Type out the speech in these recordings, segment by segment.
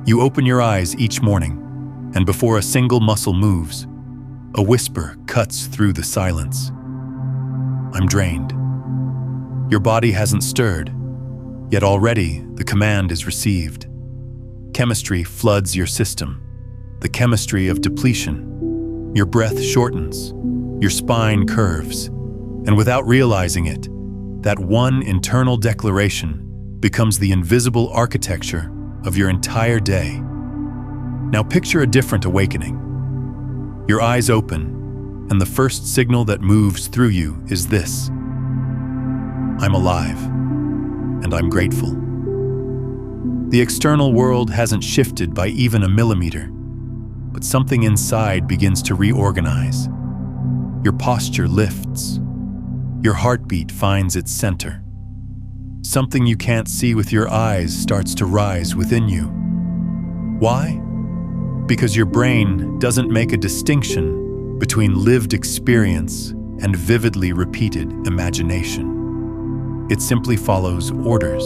You open your eyes each morning, and before a single muscle moves, a whisper cuts through the silence. I'm drained. Your body hasn't stirred, yet already the command is received. Chemistry floods your system, the chemistry of depletion. Your breath shortens, your spine curves, and without realizing it, that one internal declaration becomes the invisible architecture of your entire day. Now picture a different awakening. Your eyes open, and the first signal that moves through you is this: I'm alive, and I'm grateful. The external world hasn't shifted by even a millimeter, but something inside begins to reorganize. Your posture lifts. Your heartbeat finds its center. Something you can't see with your eyes starts to rise within you. Why? Because your brain doesn't make a distinction between lived experience and vividly repeated imagination. It simply follows orders.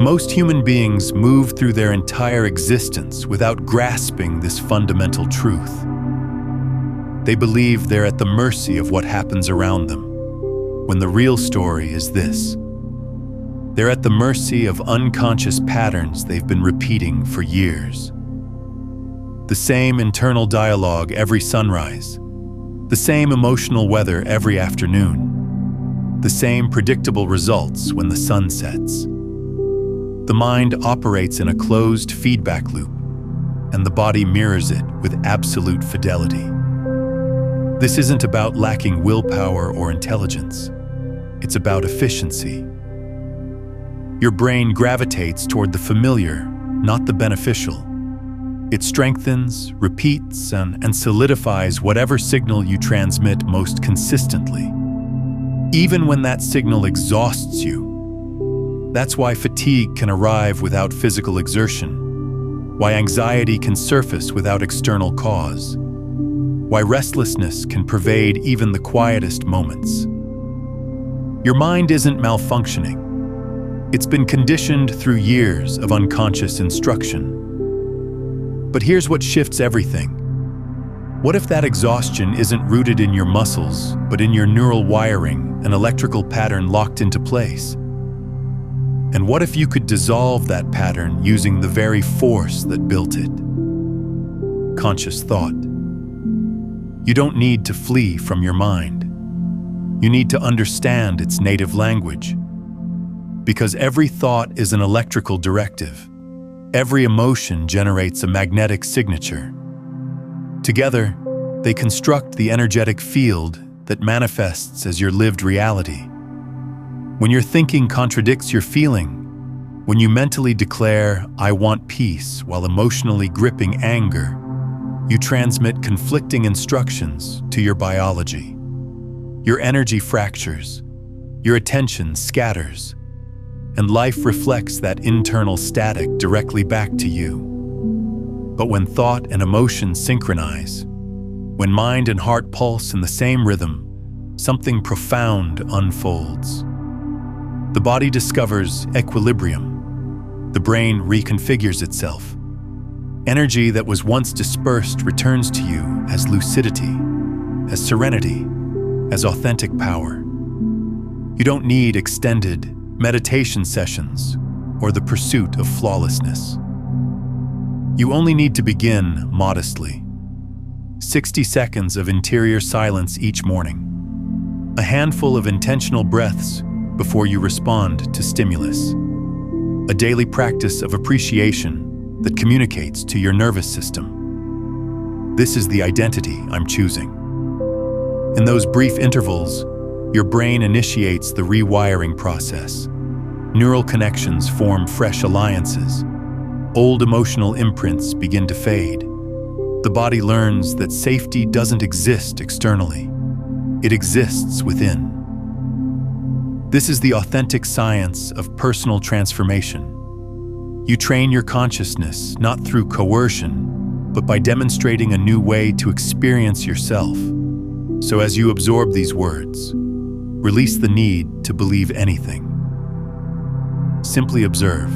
Most human beings move through their entire existence without grasping this fundamental truth. They believe they're at the mercy of what happens around them, when the real story is this: they're at the mercy of unconscious patterns they've been repeating for years. The same internal dialogue every sunrise, the same emotional weather every afternoon, the same predictable results when the sun sets. The mind operates in a closed feedback loop, and the body mirrors it with absolute fidelity. This isn't about lacking willpower or intelligence. It's about efficiency. Your brain gravitates toward the familiar, not the beneficial. It strengthens, repeats, and solidifies whatever signal you transmit most consistently, even when that signal exhausts you. That's why fatigue can arrive without physical exertion, why anxiety can surface without external cause, why restlessness can pervade even the quietest moments. Your mind isn't malfunctioning. It's been conditioned through years of unconscious instruction. But here's what shifts everything. What if that exhaustion isn't rooted in your muscles, but in your neural wiring, an electrical pattern locked into place? And what if you could dissolve that pattern using the very force that built it? Conscious thought. You don't need to flee from your mind. You need to understand its native language. Because every thought is an electrical directive. Every emotion generates a magnetic signature. Together, they construct the energetic field that manifests as your lived reality. When your thinking contradicts your feeling, when you mentally declare, "I want peace," while emotionally gripping anger, you transmit conflicting instructions to your biology. Your energy fractures, your attention scatters, and life reflects that internal static directly back to you. But when thought and emotion synchronize, when mind and heart pulse in the same rhythm, something profound unfolds. The body discovers equilibrium. The brain reconfigures itself. Energy that was once dispersed returns to you as lucidity, as serenity, as authentic power. You don't need extended meditation sessions or the pursuit of flawlessness. You only need to begin modestly. 60 seconds of interior silence each morning. A handful of intentional breaths before you respond to stimulus. A daily practice of appreciation that communicates to your nervous system. This is the identity I'm choosing. In those brief intervals, your brain initiates the rewiring process. Neural connections form fresh alliances. Old emotional imprints begin to fade. The body learns that safety doesn't exist externally. It exists within. This is the authentic science of personal transformation. You train your consciousness not through coercion, but by demonstrating a new way to experience yourself. So as you absorb these words, release the need to believe anything. Simply observe.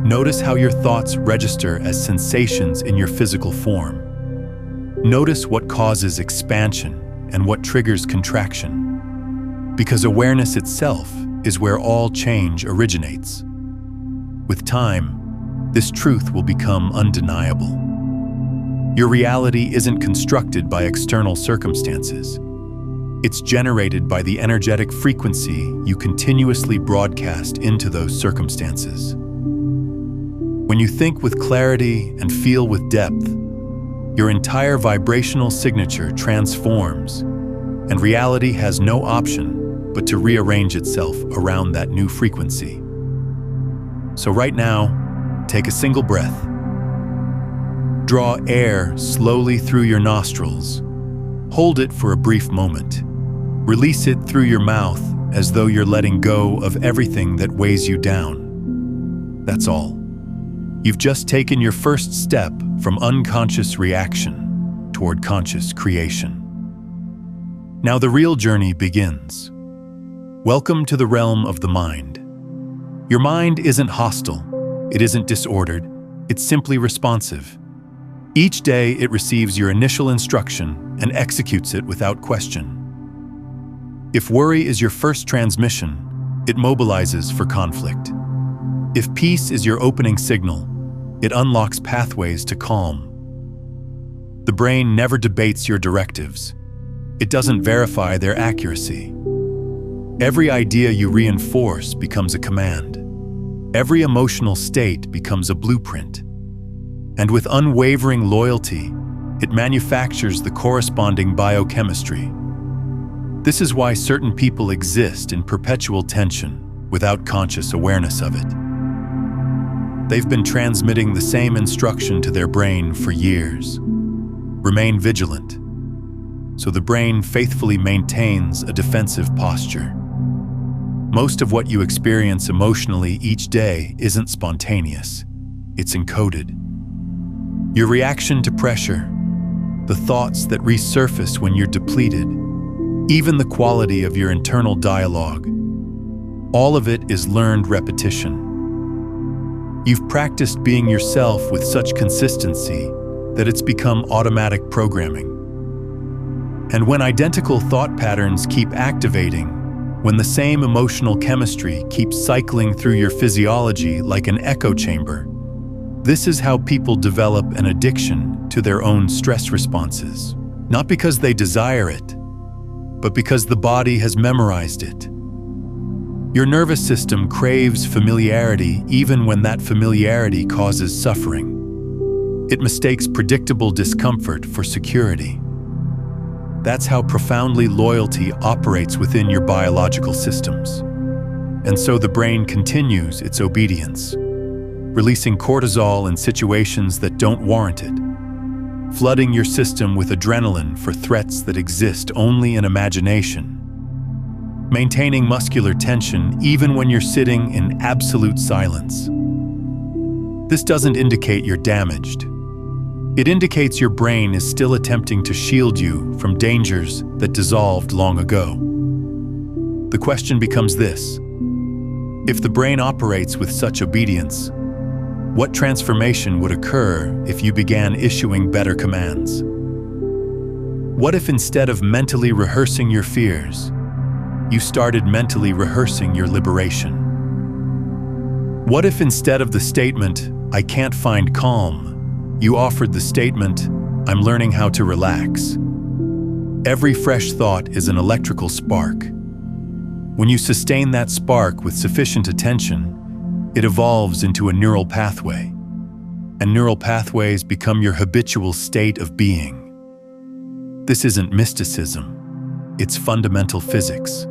Notice how your thoughts register as sensations in your physical form. Notice what causes expansion and what triggers contraction, because awareness itself is where all change originates. With time, this truth will become undeniable. Your reality isn't constructed by external circumstances. It's generated by the energetic frequency you continuously broadcast into those circumstances. When you think with clarity and feel with depth, your entire vibrational signature transforms, and reality has no option but to rearrange itself around that new frequency. So right now, take a single breath. Draw air slowly through your nostrils. Hold it for a brief moment. Release it through your mouth as though you're letting go of everything that weighs you down. That's all. You've just taken your first step from unconscious reaction toward conscious creation. Now the real journey begins. Welcome to the realm of the mind. Your mind isn't hostile, it isn't disordered, it's simply responsive. Each day it receives your initial instruction and executes it without question. If worry is your first transmission, it mobilizes for conflict. If peace is your opening signal, it unlocks pathways to calm. The brain never debates your directives. It doesn't verify their accuracy. Every idea you reinforce becomes a command. Every emotional state becomes a blueprint. And with unwavering loyalty, it manufactures the corresponding biochemistry. This is why certain people exist in perpetual tension without conscious awareness of it. They've been transmitting the same instruction to their brain for years. Remain vigilant, so the brain faithfully maintains a defensive posture. Most of what you experience emotionally each day isn't spontaneous, it's encoded. Your reaction to pressure, the thoughts that resurface when you're depleted, even the quality of your internal dialogue, all of it is learned repetition. You've practiced being yourself with such consistency that it's become automatic programming. And when identical thought patterns keep activating, when the same emotional chemistry keeps cycling through your physiology like an echo chamber, this is how people develop an addiction to their own stress responses. Not because they desire it, but because the body has memorized it. Your nervous system craves familiarity even when that familiarity causes suffering. It mistakes predictable discomfort for security. That's how profoundly loyalty operates within your biological systems. And so the brain continues its obedience, releasing cortisol in situations that don't warrant it, flooding your system with adrenaline for threats that exist only in imagination, maintaining muscular tension even when you're sitting in absolute silence. This doesn't indicate you're damaged. It indicates your brain is still attempting to shield you from dangers that dissolved long ago. The question becomes this: if the brain operates with such obedience, what transformation would occur if you began issuing better commands? What if instead of mentally rehearsing your fears, you started mentally rehearsing your liberation? What if instead of the statement, "I can't find calm," you offered the statement, "I'm learning how to relax"? Every fresh thought is an electrical spark. When you sustain that spark with sufficient attention, it evolves into a neural pathway, and neural pathways become your habitual state of being. This isn't mysticism, it's fundamental physics.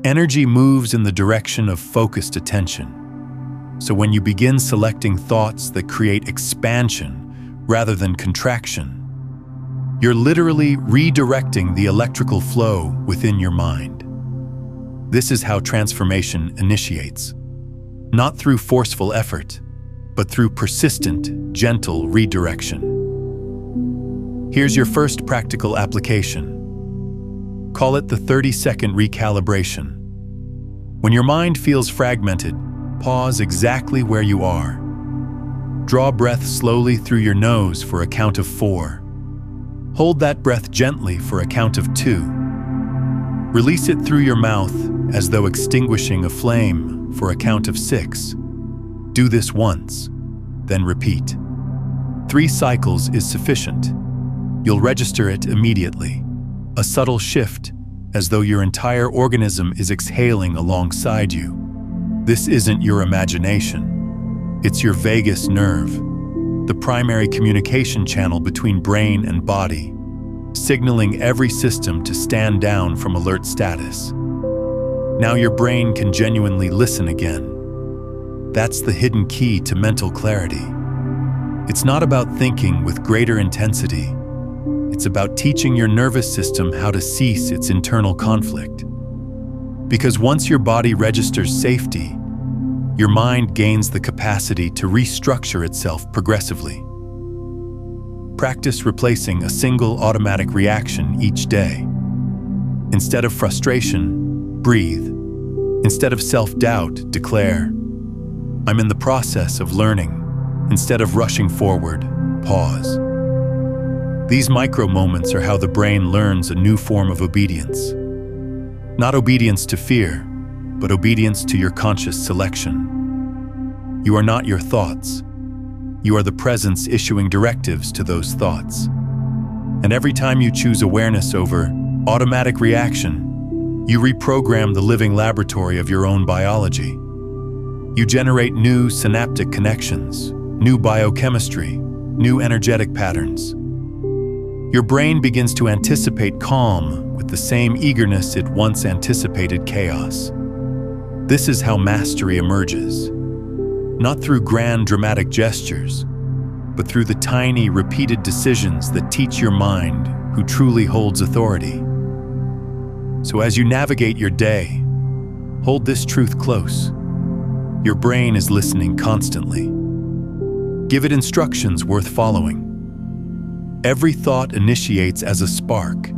Energy moves in the direction of focused attention. So when you begin selecting thoughts that create expansion rather than contraction, you're literally redirecting the electrical flow within your mind. This is how transformation initiates. Not through forceful effort, but through persistent, gentle redirection. Here's your first practical application. Call it the 30-second recalibration. When your mind feels fragmented, Pause exactly where you are. Draw breath slowly through your nose for a count of 4. Hold that breath gently for a count of 2. Release it through your mouth as though extinguishing a flame for a count of 6. Do this once, then repeat. 3 cycles is sufficient. You'll register it immediately. A subtle shift, as though your entire organism is exhaling alongside you. This isn't your imagination. It's your vagus nerve, the primary communication channel between brain and body, signaling every system to stand down from alert status. Now your brain can genuinely listen again. That's the hidden key to mental clarity. It's not about thinking with greater intensity. It's about teaching your nervous system how to cease its internal conflict. Because once your body registers safety, your mind gains the capacity to restructure itself progressively. Practice replacing a single automatic reaction each day. Instead of frustration, breathe. Instead of self-doubt, declare, "I'm in the process of learning." Instead of rushing forward, pause. These micro moments are how the brain learns a new form of obedience. Not obedience to fear, but obedience to your conscious selection. You are not your thoughts. You are the presence issuing directives to those thoughts. And every time you choose awareness over automatic reaction, you reprogram the living laboratory of your own biology. You generate new synaptic connections, new biochemistry, new energetic patterns. Your brain begins to anticipate calm with the same eagerness it once anticipated chaos. This is how mastery emerges. Not through grand dramatic gestures, but through the tiny, repeated decisions that teach your mind who truly holds authority. So as you navigate your day, hold this truth close. Your brain is listening constantly. Give it instructions worth following. Every thought initiates as a spark,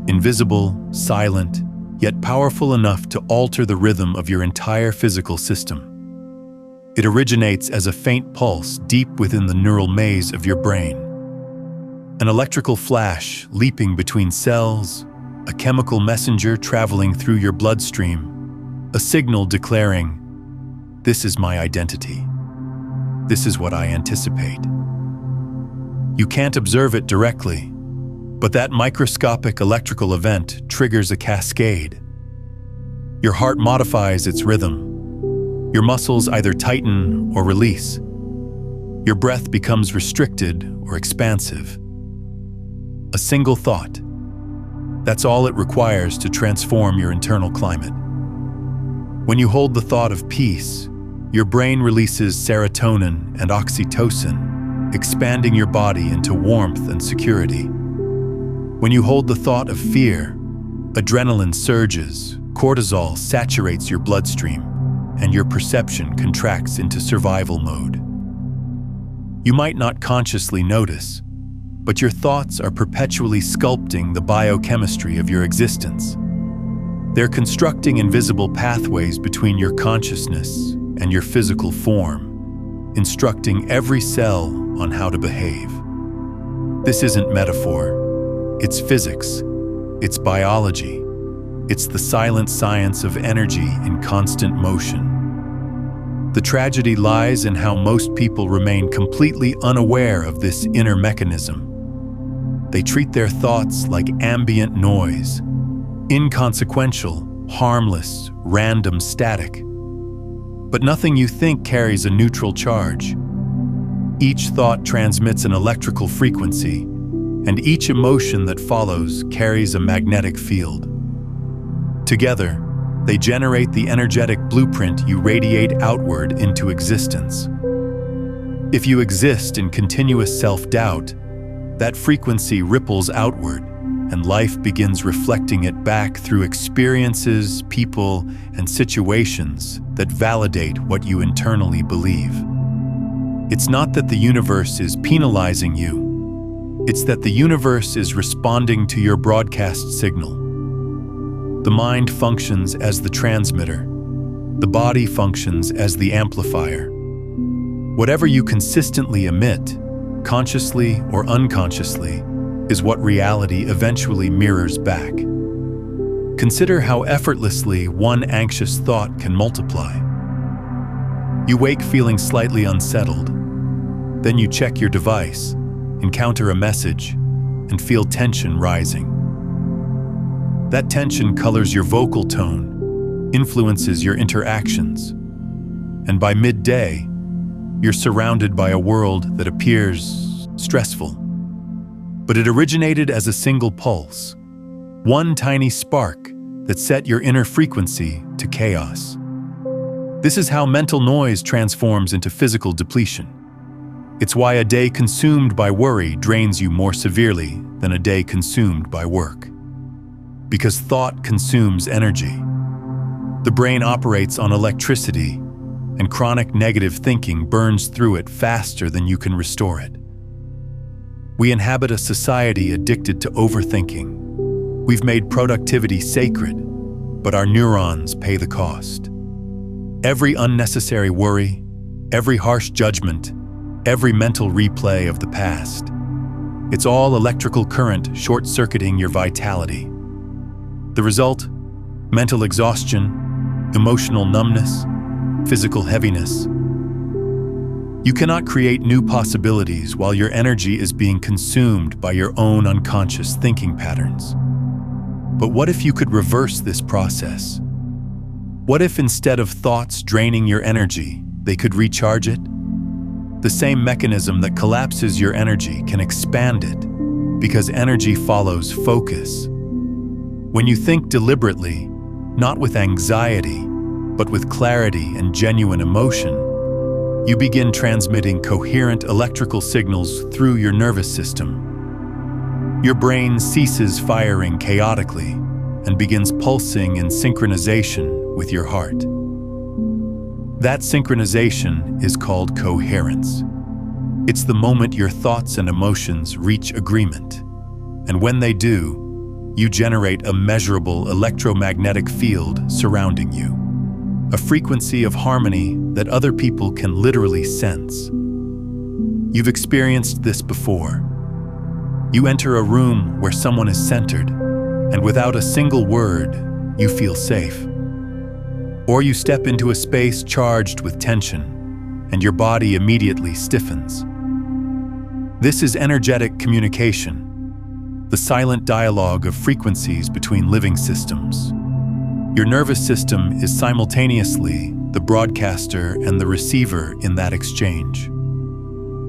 invisible, silent, yet powerful enough to alter the rhythm of your entire physical system. It originates as a faint pulse deep within the neural maze of your brain. An electrical flash leaping between cells, a chemical messenger traveling through your bloodstream, a signal declaring, "This is my identity. This is what I anticipate." You can't observe it directly, but that microscopic electrical event triggers a cascade. Your heart modifies its rhythm. Your muscles either tighten or release. Your breath becomes restricted or expansive. A single thought. That's all it requires to transform your internal climate. When you hold the thought of peace, your brain releases serotonin and oxytocin, expanding your body into warmth and security. When you hold the thought of fear, adrenaline surges, cortisol saturates your bloodstream, and your perception contracts into survival mode. You might not consciously notice, but your thoughts are perpetually sculpting the biochemistry of your existence. They're constructing invisible pathways between your consciousness and your physical form, instructing every cell on how to behave. This isn't metaphor. It's physics. It's biology. It's the silent science of energy in constant motion. The tragedy lies in how most people remain completely unaware of this inner mechanism. They treat their thoughts like ambient noise, inconsequential, harmless, random static. But nothing you think carries a neutral charge. Each thought transmits an electrical frequency, and each emotion that follows carries a magnetic field. Together, they generate the energetic blueprint you radiate outward into existence. If you exist in continuous self-doubt, that frequency ripples outward, and life begins reflecting it back through experiences, people, and situations that validate what you internally believe. It's not that the universe is penalizing you. It's that the universe is responding to your broadcast signal. The mind functions as the transmitter. The body functions as the amplifier. Whatever you consistently emit, consciously or unconsciously, is what reality eventually mirrors back. Consider how effortlessly one anxious thought can multiply. You wake feeling slightly unsettled. Then you check your device, encounter a message, and feel tension rising. That tension colors your vocal tone, influences your interactions, and by midday, you're surrounded by a world that appears stressful. But it originated as a single pulse, one tiny spark that set your inner frequency to chaos. This is how mental noise transforms into physical depletion. It's why a day consumed by worry drains you more severely than a day consumed by work. Because thought consumes energy. The brain operates on electricity, and chronic negative thinking burns through it faster than you can restore it. We inhabit a society addicted to overthinking. We've made productivity sacred, but our neurons pay the cost. Every unnecessary worry, every harsh judgment, every mental replay of the past. It's all electrical current short-circuiting your vitality. The result? Mental exhaustion, emotional numbness, physical heaviness. You cannot create new possibilities while your energy is being consumed by your own unconscious thinking patterns. But what if you could reverse this process? What if instead of thoughts draining your energy, they could recharge it? The same mechanism that collapses your energy can expand it, because energy follows focus. When you think deliberately, not with anxiety, but with clarity and genuine emotion, you begin transmitting coherent electrical signals through your nervous system. Your brain ceases firing chaotically and begins pulsing in synchronization with your heart. That synchronization is called coherence. It's the moment your thoughts and emotions reach agreement. And when they do, you generate a measurable electromagnetic field surrounding you. A frequency of harmony that other people can literally sense. You've experienced this before. You enter a room where someone is centered, and without a single word, you feel safe. Or you step into a space charged with tension, and your body immediately stiffens. This is energetic communication, the silent dialogue of frequencies between living systems. Your nervous system is simultaneously the broadcaster and the receiver in that exchange.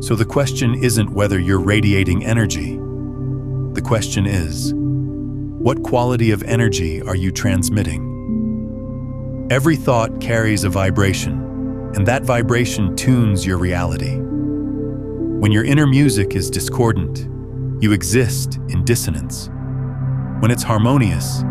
So the question isn't whether you're radiating energy. The question is, what quality of energy are you transmitting? Every thought carries a vibration, and that vibration tunes your reality. When your inner music is discordant, you exist in dissonance. When it's harmonious,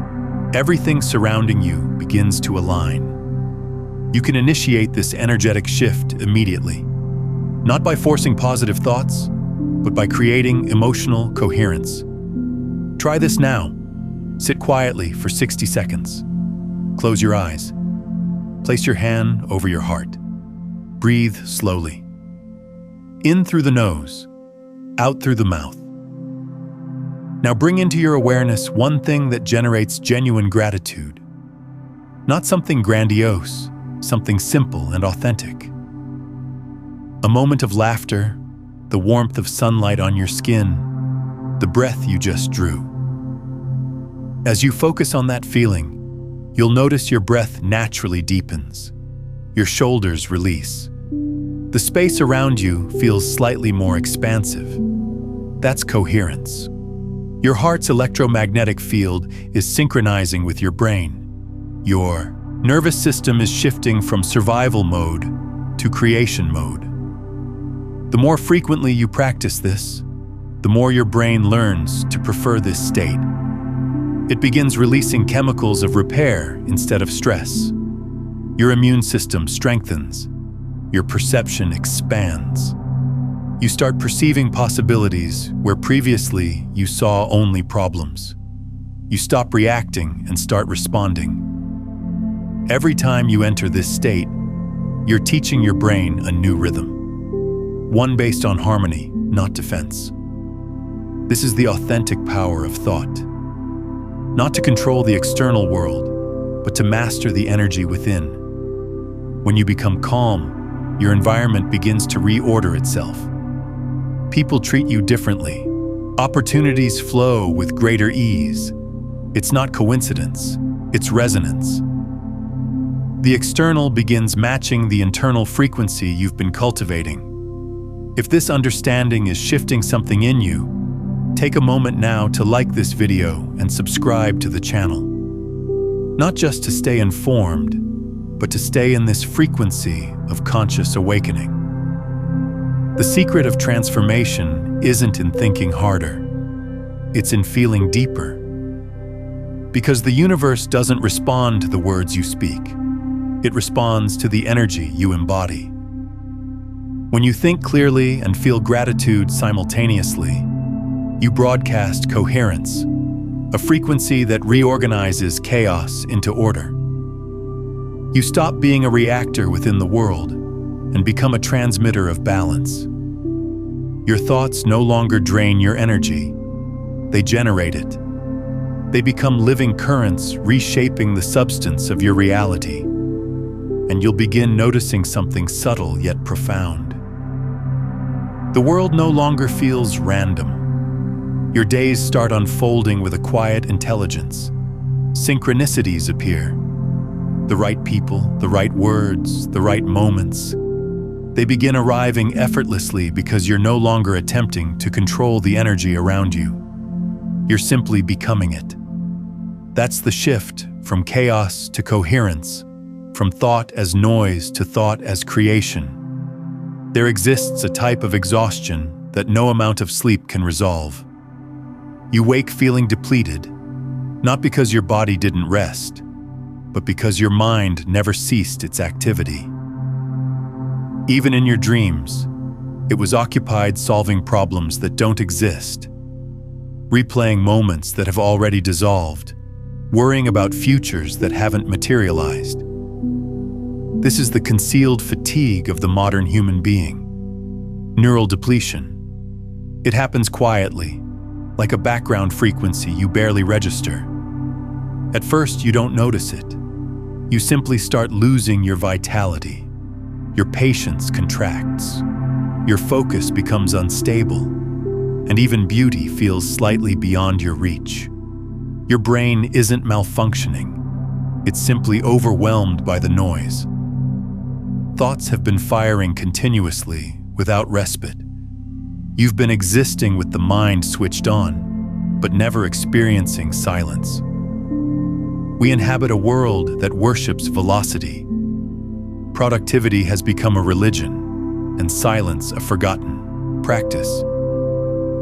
everything surrounding you begins to align. You can initiate this energetic shift immediately, not by forcing positive thoughts, but by creating emotional coherence. Try this now. Sit quietly for 60 seconds. Close your eyes. Place your hand over your heart. Breathe slowly. In through the nose, out through the mouth. Now bring into your awareness one thing that generates genuine gratitude. Not something grandiose, something simple and authentic. A moment of laughter, the warmth of sunlight on your skin, the breath you just drew. As you focus on that feeling, you'll notice your breath naturally deepens. Your shoulders release. The space around you feels slightly more expansive. That's coherence. Your heart's electromagnetic field is synchronizing with your brain. Your nervous system is shifting from survival mode to creation mode. The more frequently you practice this, the more your brain learns to prefer this state. It begins releasing chemicals of repair instead of stress. Your immune system strengthens. Your perception expands. You start perceiving possibilities where previously you saw only problems. You stop reacting and start responding. Every time you enter this state, you're teaching your brain a new rhythm, one based on harmony, not defense. This is the authentic power of thought. Not to control the external world, but to master the energy within. When you become calm, your environment begins to reorder itself. People treat you differently. Opportunities flow with greater ease. It's not coincidence, it's resonance. The external begins matching the internal frequency you've been cultivating. If this understanding is shifting something in you, take a moment now to like this video and subscribe to the channel. Not just to stay informed, but to stay in this frequency of conscious awakening. The secret of transformation isn't in thinking harder, it's in feeling deeper. Because the universe doesn't respond to the words you speak, it responds to the energy you embody. When you think clearly and feel gratitude simultaneously, you broadcast coherence, a frequency that reorganizes chaos into order. You stop being a reactor within the world and become a transmitter of balance. Your thoughts no longer drain your energy, they generate it. They become living currents reshaping the substance of your reality, and you'll begin noticing something subtle yet profound. The world no longer feels random. Your days start unfolding with a quiet intelligence. Synchronicities appear. The right people, the right words, the right moments. They begin arriving effortlessly because you're no longer attempting to control the energy around you. You're simply becoming it. That's the shift from chaos to coherence, from thought as noise to thought as creation. There exists a type of exhaustion that no amount of sleep can resolve. You wake feeling depleted, not because your body didn't rest, but because your mind never ceased its activity. Even in your dreams, it was occupied solving problems that don't exist, replaying moments that have already dissolved, worrying about futures that haven't materialized. This is the concealed fatigue of the modern human being. Neural depletion. It happens quietly, like a background frequency you barely register. At first, you don't notice it. You simply start losing your vitality. Your patience contracts. Your focus becomes unstable. And even beauty feels slightly beyond your reach. Your brain isn't malfunctioning. It's simply overwhelmed by the noise. Thoughts have been firing continuously, without respite. You've been existing with the mind switched on, but never experiencing silence. We inhabit a world that worships velocity. Productivity has become a religion, and silence a forgotten practice.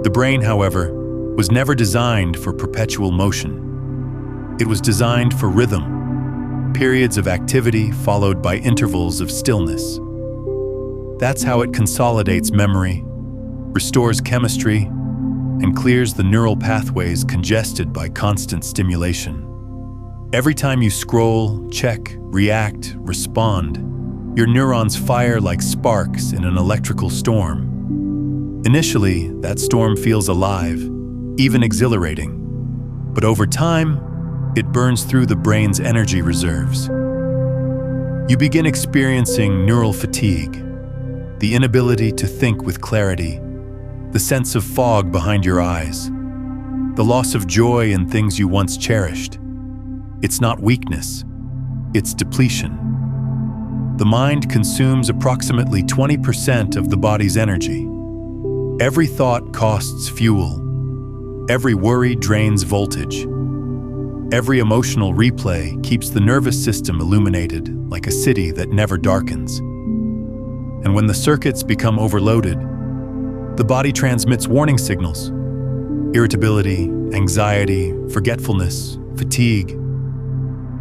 The brain, however, was never designed for perpetual motion. It was designed for rhythm, periods of activity followed by intervals of stillness. That's how it consolidates memory, restores chemistry, and clears the neural pathways congested by constant stimulation. Every time you scroll, check, react, respond, your neurons fire like sparks in an electrical storm. Initially, that storm feels alive, even exhilarating. But over time, it burns through the brain's energy reserves. You begin experiencing neural fatigue, the inability to think with clarity, the sense of fog behind your eyes, the loss of joy in things you once cherished. It's not weakness, it's depletion. The mind consumes approximately 20% of the body's energy. Every thought costs fuel. Every worry drains voltage. Every emotional replay keeps the nervous system illuminated like a city that never darkens. And when the circuits become overloaded, the body transmits warning signals: irritability, anxiety, forgetfulness, fatigue.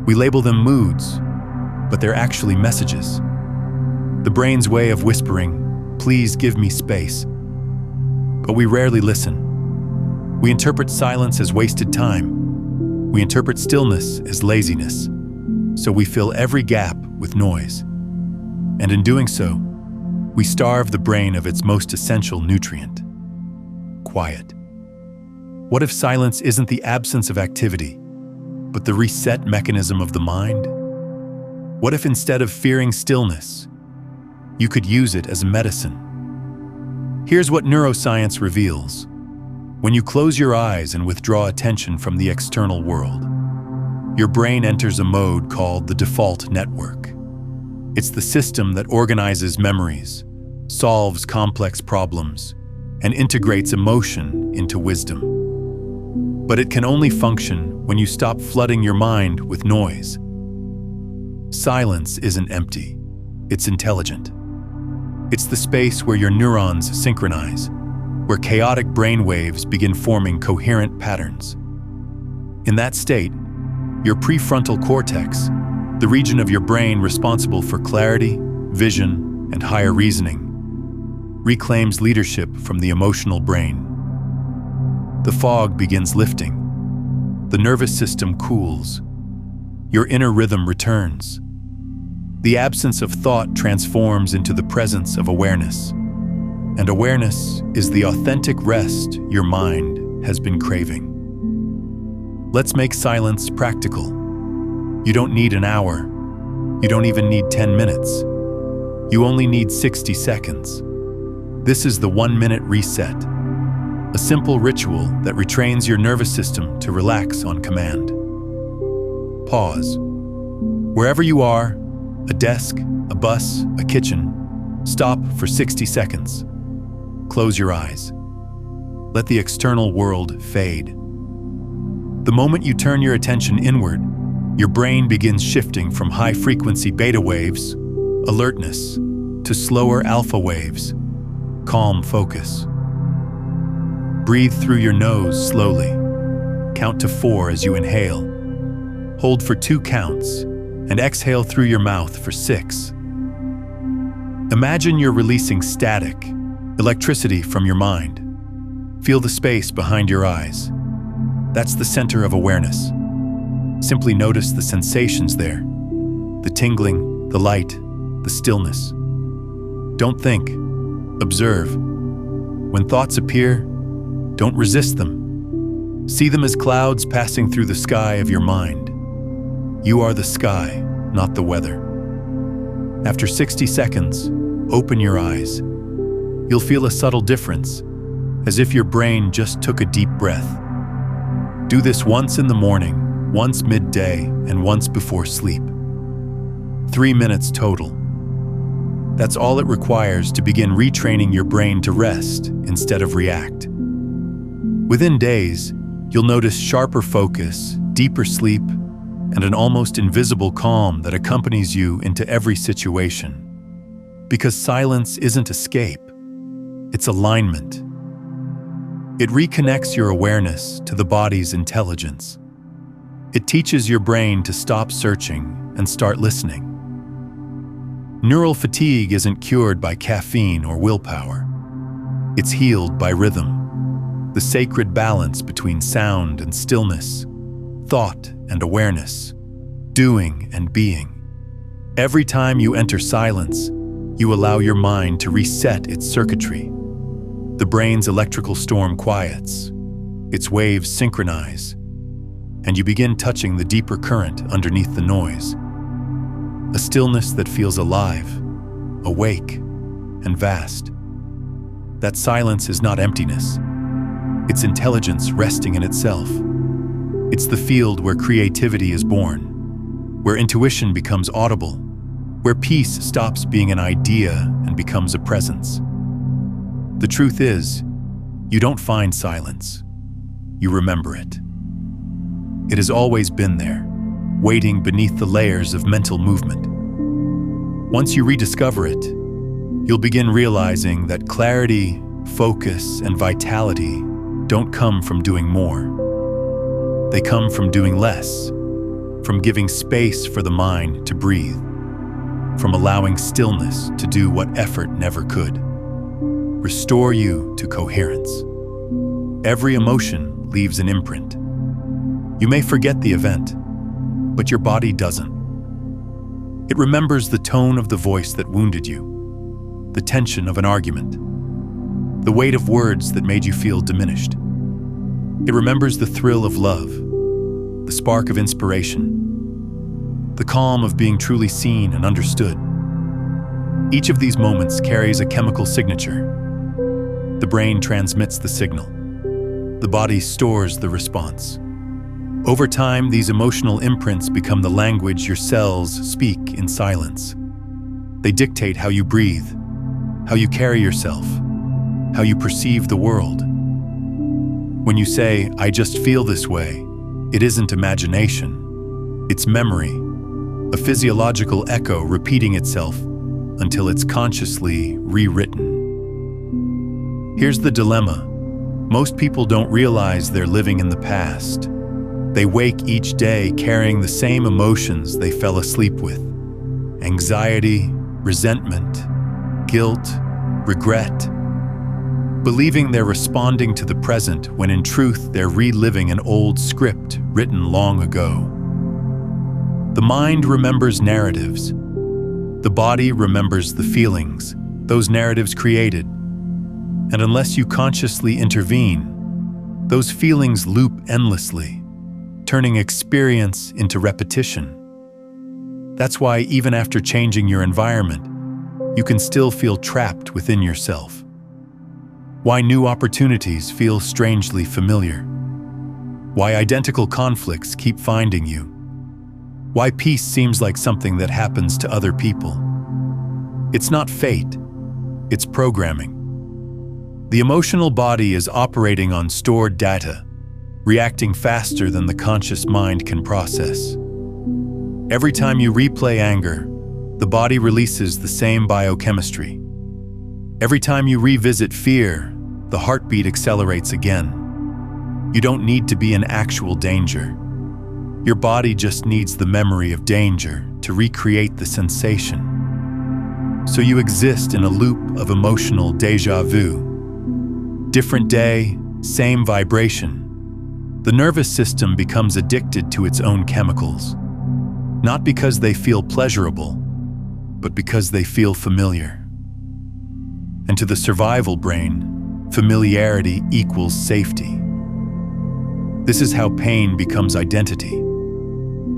We label them moods, but they're actually messages. The brain's way of whispering, "Please give me space." But we rarely listen. We interpret silence as wasted time. We interpret stillness as laziness. so we fill every gap with noise. And in doing so, we starve the brain of its most essential nutrient: quiet. What if silence isn't the absence of activity, but the reset mechanism of the mind? What if instead of fearing stillness, you could use it as a medicine? Here's what neuroscience reveals. When you close your eyes and withdraw attention from the external world, your brain enters a mode called the default network. It's the system that organizes memories, solves complex problems, and integrates emotion into wisdom. But it can only function when you stop flooding your mind with noise. Silence isn't empty, it's intelligent. It's the space where your neurons synchronize, where chaotic brain waves begin forming coherent patterns. In that state, your prefrontal cortex, the region of your brain responsible for clarity, vision, and higher reasoning, reclaims leadership from the emotional brain. The fog begins lifting. The nervous system cools. Your inner rhythm returns. The absence of thought transforms into the presence of awareness. And awareness is the authentic rest your mind has been craving. Let's make silence practical. You don't need an hour. You don't even need 10 minutes. You only need 60 seconds. This is the 1-minute reset, a simple ritual that retrains your nervous system to relax on command. Pause. Wherever you are, a desk, a bus, a kitchen, stop for 60 seconds. Close your eyes. Let the external world fade. The moment you turn your attention inward, your brain begins shifting from high-frequency beta waves, alertness, to slower alpha waves, calm focus. Breathe through your nose slowly. Count to 4 as you inhale. Hold for 2 counts, and exhale through your mouth for 6. Imagine you're releasing static, electricity from your mind. Feel the space behind your eyes. That's the center of awareness. Simply notice the sensations there. The tingling, the light, the stillness. Don't think. Observe. When thoughts appear, don't resist them. See them as clouds passing through the sky of your mind. You are the sky, not the weather. After 60 seconds, open your eyes. You'll feel a subtle difference, as if your brain just took a deep breath. Do this once in the morning, once midday, and once before sleep. 3 minutes total. That's all it requires to begin retraining your brain to rest instead of react. Within days, you'll notice sharper focus, deeper sleep, and an almost invisible calm that accompanies you into every situation. Because silence isn't escape, it's alignment. It reconnects your awareness to the body's intelligence. It teaches your brain to stop searching and start listening. Neural fatigue isn't cured by caffeine or willpower. It's healed by rhythm, the sacred balance between sound and stillness, thought and awareness, doing and being. Every time you enter silence, you allow your mind to reset its circuitry. The brain's electrical storm quiets, its waves synchronize, and you begin touching the deeper current underneath the noise. A stillness that feels alive, awake, and vast. That silence is not emptiness. It's intelligence resting in itself. It's the field where creativity is born, where intuition becomes audible, where peace stops being an idea and becomes a presence. The truth is, you don't find silence. You remember it. It has always been there, waiting beneath the layers of mental movement. Once you rediscover it, you'll begin realizing that clarity, focus, and vitality don't come from doing more. They come from doing less, from giving space for the mind to breathe, from allowing stillness to do what effort never could. Restore you to coherence. Every emotion leaves an imprint. You may forget the event, but your body doesn't. It remembers the tone of the voice that wounded you, the tension of an argument, the weight of words that made you feel diminished. It remembers the thrill of love, the spark of inspiration, the calm of being truly seen and understood. Each of these moments carries a chemical signature. The brain transmits the signal. The body stores the response. Over time, these emotional imprints become the language your cells speak in silence. They dictate how you breathe, how you carry yourself, how you perceive the world. When you say, "I just feel this way," it isn't imagination. It's memory, a physiological echo repeating itself until it's consciously rewritten. Here's the dilemma. Most people don't realize they're living in the past. They wake each day carrying the same emotions they fell asleep with: anxiety, resentment, guilt, regret, believing they're responding to the present when in truth they're reliving an old script written long ago. The mind remembers narratives. The body remembers the feelings those narratives created. And unless you consciously intervene, those feelings loop endlessly, turning experience into repetition. That's why even after changing your environment, you can still feel trapped within yourself. Why new opportunities feel strangely familiar. Why identical conflicts keep finding you. Why peace seems like something that happens to other people. It's not fate, it's programming. The emotional body is operating on stored data, reacting faster than the conscious mind can process. Every time you replay anger, the body releases the same biochemistry. Every time you revisit fear, the heartbeat accelerates again. You don't need to be in actual danger. Your body just needs the memory of danger to recreate the sensation. So you exist in a loop of emotional déjà vu. Different day, same vibration. The nervous system becomes addicted to its own chemicals, not because they feel pleasurable, but because they feel familiar. And to the survival brain, familiarity equals safety. This is how pain becomes identity.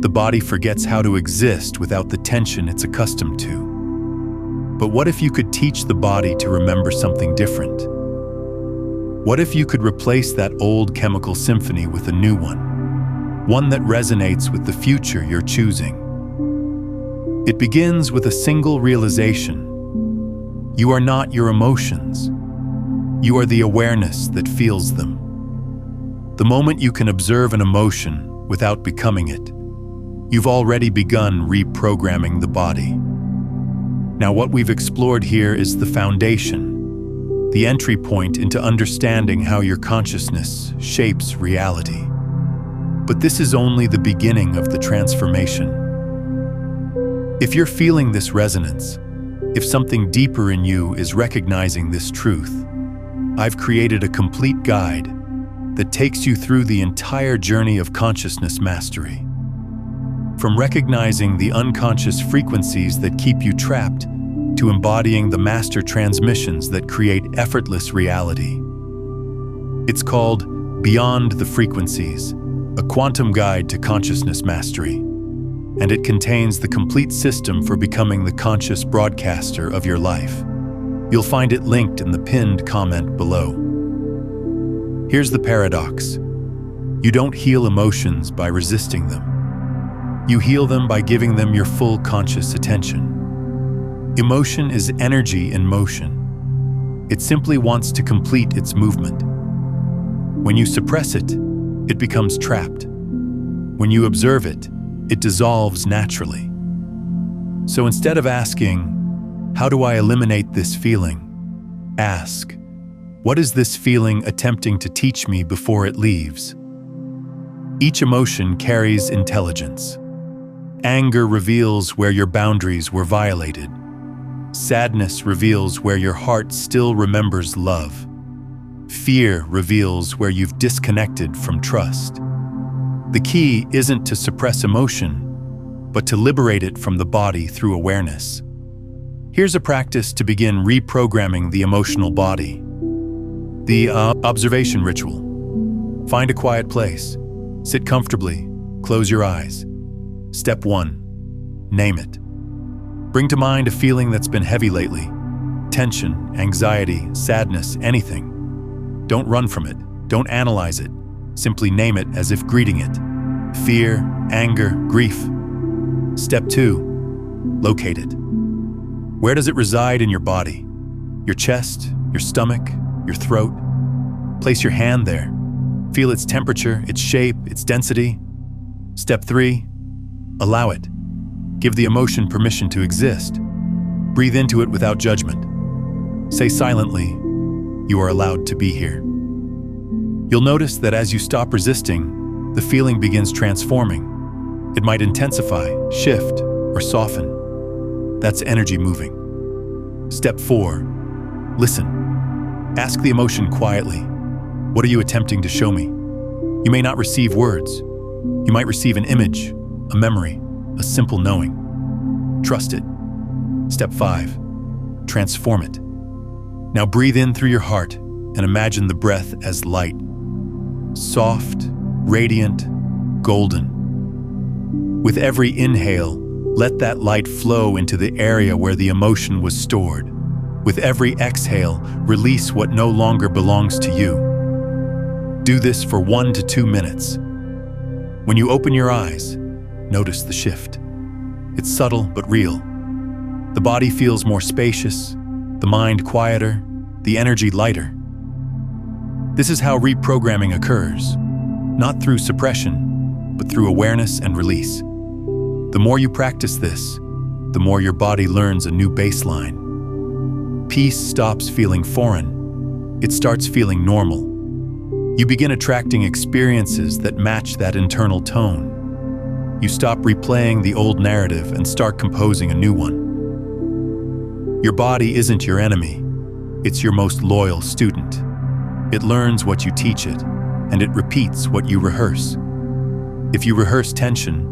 The body forgets how to exist without the tension it's accustomed to. But what if you could teach the body to remember something different? What if you could replace that old chemical symphony with a new one that resonates with the future you're choosing? It begins with a single realization. You are not your emotions. You are the awareness that feels them. The moment you can observe an emotion without becoming it, you've already begun reprogramming the body. Now, what we've explored here is the foundation, the entry point into understanding how your consciousness shapes reality. But this is only the beginning of the transformation. If you're feeling this resonance, if something deeper in you is recognizing this truth, I've created a complete guide that takes you through the entire journey of consciousness mastery. From recognizing the unconscious frequencies that keep you trapped to embodying the master transmissions that create effortless reality. It's called Beyond the Frequencies, a quantum guide to consciousness mastery, and it contains the complete system for becoming the conscious broadcaster of your life. You'll find it linked in the pinned comment below. Here's the paradox. You don't heal emotions by resisting them. You heal them by giving them your full conscious attention. Emotion is energy in motion. It simply wants to complete its movement. When you suppress it, it becomes trapped. When you observe it, it dissolves naturally. So instead of asking, "How do I eliminate this feeling?" ask, "What is this feeling attempting to teach me before it leaves?" Each emotion carries intelligence. Anger reveals where your boundaries were violated. Sadness reveals where your heart still remembers love. Fear reveals where you've disconnected from trust. The key isn't to suppress emotion, but to liberate it from the body through awareness. Here's a practice to begin reprogramming the emotional body. The observation ritual. Find a quiet place. Sit comfortably. Close your eyes. Step 1. Name it. Bring to mind a feeling that's been heavy lately. Tension, anxiety, sadness, anything. Don't run from it. Don't analyze it. Simply name it as if greeting it. Fear, anger, grief. Step 2. Locate it. Where does it reside in your body? Your chest, your stomach, your throat? Place your hand there. Feel its temperature, its shape, its density. Step 3. Allow it. Give the emotion permission to exist. Breathe into it without judgment. Say silently, "You are allowed to be here." You'll notice that as you stop resisting, the feeling begins transforming. It might intensify, shift, or soften. That's energy moving. Step 4. Listen. Ask the emotion quietly. What are you attempting to show me? You may not receive words. You might receive an image, a memory, a simple knowing. Trust it. Step 5. Transform it. Now breathe in through your heart and imagine the breath as light. Soft, radiant, golden. With every inhale, let that light flow into the area where the emotion was stored. With every exhale, release what no longer belongs to you. Do this for 1 to 2 minutes. When you open your eyes, notice the shift. It's subtle but real. The body feels more spacious, the mind quieter, the energy lighter. This is how reprogramming occurs, not through suppression, but through awareness and release. The more you practice this, the more your body learns a new baseline. Peace stops feeling foreign. It starts feeling normal. You begin attracting experiences that match that internal tone. You stop replaying the old narrative and start composing a new one. Your body isn't your enemy. It's your most loyal student. It learns what you teach it, and it repeats what you rehearse. If you rehearse tension,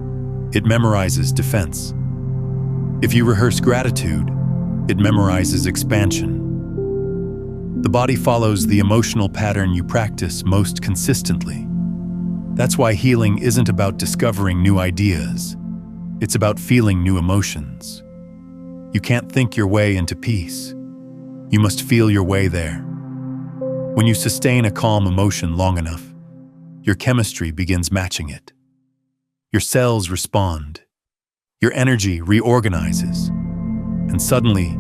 it memorizes defense. If you rehearse gratitude, it memorizes expansion. The body follows the emotional pattern you practice most consistently. That's why healing isn't about discovering new ideas. It's about feeling new emotions. You can't think your way into peace. You must feel your way there. When you sustain a calm emotion long enough, your chemistry begins matching it. Your cells respond. Your energy reorganizes. And suddenly,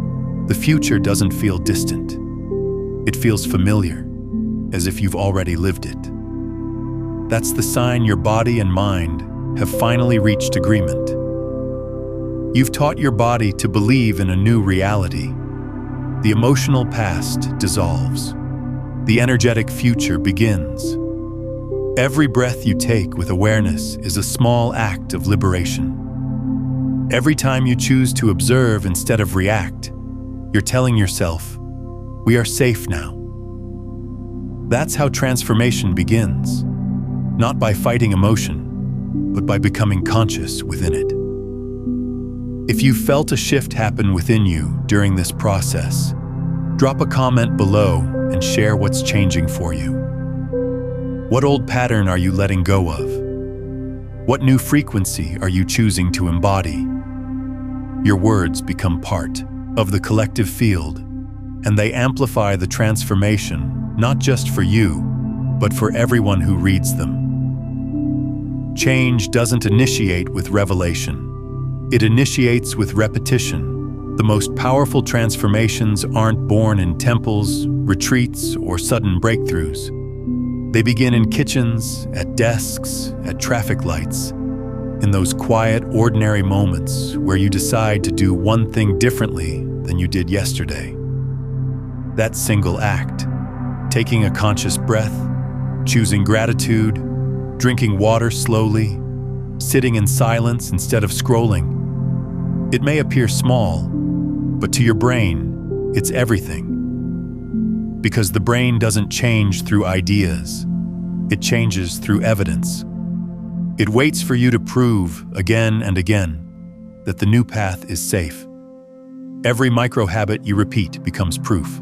the future doesn't feel distant. It feels familiar, as if you've already lived it. That's the sign your body and mind have finally reached agreement. You've taught your body to believe in a new reality. The emotional past dissolves. The energetic future begins. Every breath you take with awareness is a small act of liberation. Every time you choose to observe instead of react, you're telling yourself, "We are safe now." That's how transformation begins, not by fighting emotion, but by becoming conscious within it. If you felt a shift happen within you during this process, drop a comment below and share what's changing for you. What old pattern are you letting go of? What new frequency are you choosing to embody? Your words become part of the collective field, and they amplify the transformation, not just for you, but for everyone who reads them. Change doesn't initiate with revelation. It initiates with repetition. The most powerful transformations aren't born in temples, retreats, or sudden breakthroughs. They begin in kitchens, at desks, at traffic lights, in those quiet, ordinary moments where you decide to do one thing differently than you did yesterday. That single act, taking a conscious breath, choosing gratitude, drinking water slowly, sitting in silence instead of scrolling. It may appear small, but to your brain, it's everything. Because the brain doesn't change through ideas, it changes through evidence. It waits for you to prove again and again that the new path is safe. Every micro-habit you repeat becomes proof.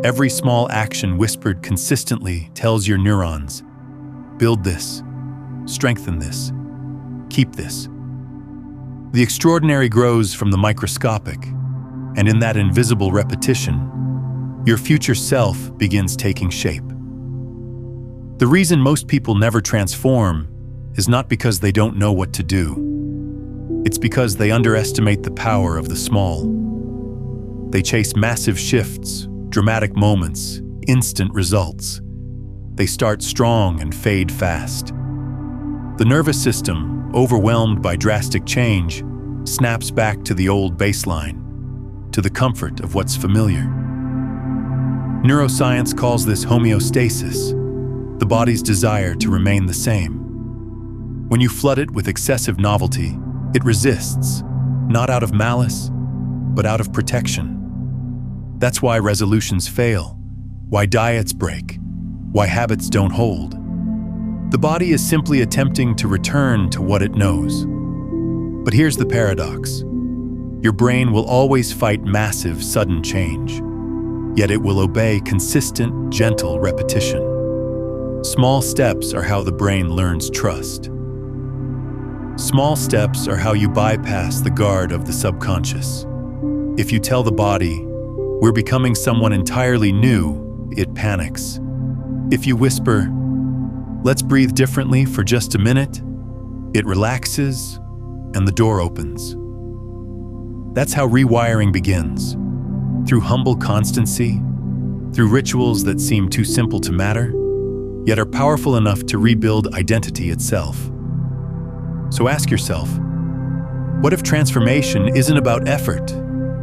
Every small action whispered consistently tells your neurons, build this, strengthen this, keep this. The extraordinary grows from the microscopic, and in that invisible repetition, your future self begins taking shape. The reason most people never transform is not because they don't know what to do. It's because they underestimate the power of the small. They chase massive shifts, dramatic moments, instant results. They start strong and fade fast. The nervous system, overwhelmed by drastic change, snaps back to the old baseline, to the comfort of what's familiar. Neuroscience calls this homeostasis, the body's desire to remain the same. When you flood it with excessive novelty, it resists, not out of malice, but out of protection. That's why resolutions fail, why diets break, why habits don't hold. The body is simply attempting to return to what it knows. But here's the paradox. Your brain will always fight massive, sudden change, yet it will obey consistent, gentle repetition. Small steps are how the brain learns trust. Small steps are how you bypass the guard of the subconscious. If you tell the body, we're becoming someone entirely new, it panics. If you whisper, let's breathe differently for just a minute, it relaxes and the door opens. That's how rewiring begins, through humble constancy, through rituals that seem too simple to matter, yet are powerful enough to rebuild identity itself. So ask yourself, what if transformation isn't about effort,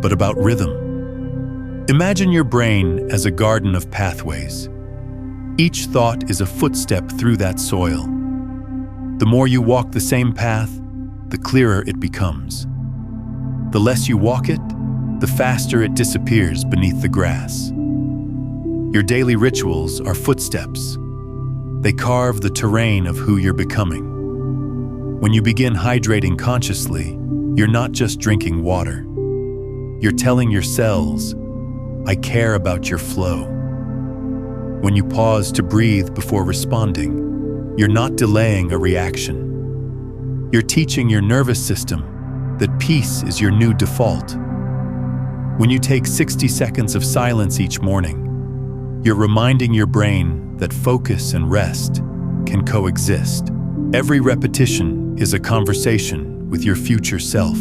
but about rhythm? Imagine your brain as a garden of pathways. Each thought is a footstep through that soil. The more you walk the same path, the clearer it becomes. The less you walk it, the faster it disappears beneath the grass. Your daily rituals are footsteps. They carve the terrain of who you're becoming. When you begin hydrating consciously, you're not just drinking water. You're telling your cells, I care about your flow. When you pause to breathe before responding, you're not delaying a reaction. You're teaching your nervous system that peace is your new default. When you take 60 seconds of silence each morning, you're reminding your brain that focus and rest can coexist. Every repetition is a conversation with your future self.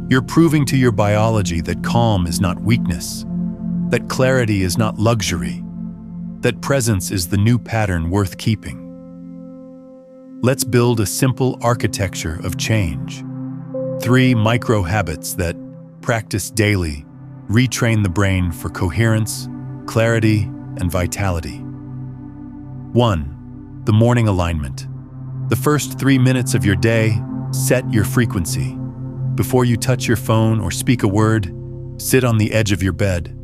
You're proving to your biology that calm is not weakness, that clarity is not luxury, that presence is the new pattern worth keeping. Let's build a simple architecture of change. 3 micro habits that, practiced daily, retrain the brain for coherence, clarity, and vitality. 1. The morning alignment. The first 3 minutes of your day, set your frequency. Before you touch your phone or speak a word, sit on the edge of your bed,